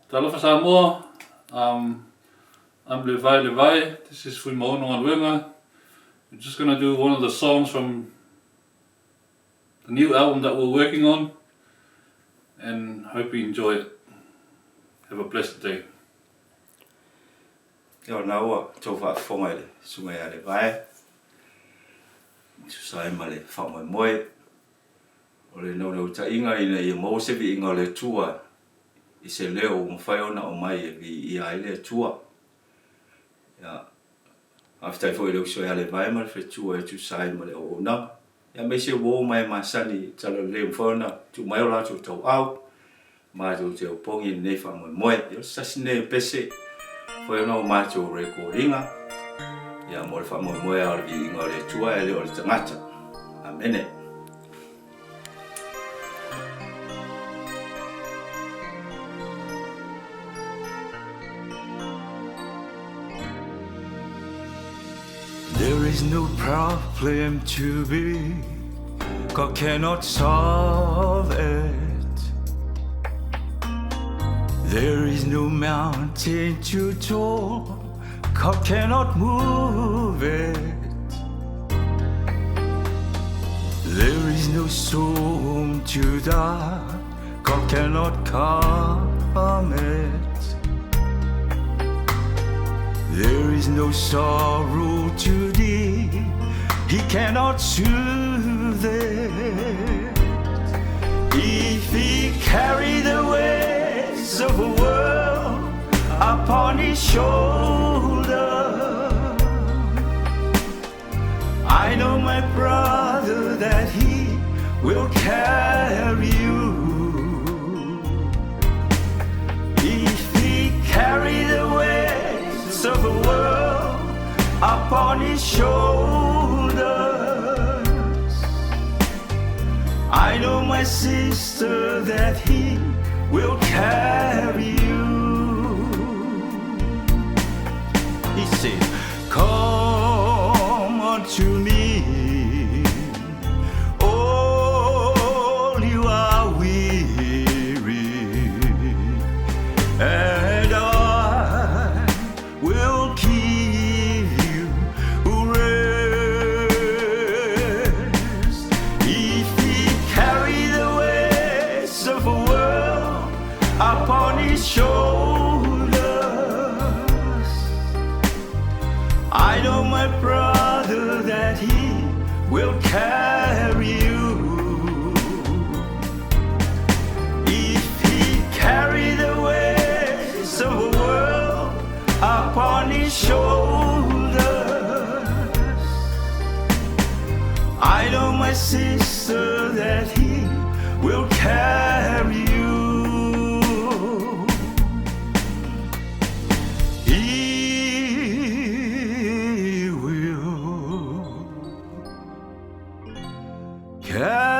Talofa Samoa, I'm Levina. This is Fuimaono and Galuega. We're just going to do one of the songs from the new album that we're working on, and hope you enjoy it. Have a blessed day. Yo naua tofa fonga le sunga ya le vai. Susai male fa moe. Ole no ta inga ina I mo se vi inga le tua. I se leo mo fai ona o mai vi I ai le tua. Ya after foi le so ya le vai mal fe tua tu sai male o na. Ya me se wo mai masani talo le fona tu mai ola tu to au. Ma tu te pongi nei fa moe. Yo sasine pese. Foi no macho recordinga. Ya mo fa moe al vi inga le tua ele o le tangata. Amen. There is no problem too big, God cannot solve it. There is no mountain too tall, God cannot move it. There is no storm too dark, God cannot calm it. There is no sorrow too deep, He cannot soothe it. If He carry the weights of the world upon His shoulder, I know my brother that He will carry you. If He carry the weights of the world upon His shoulders, I know my sister that He will carry you. He said, come unto me, all you are weary, and I will give you rest. If He carry the weights of the world upon His shoulders, I know my brother that He will carry you. If He carry the weights of the world upon His shoulders, I know my sister that He will carry you. He will carry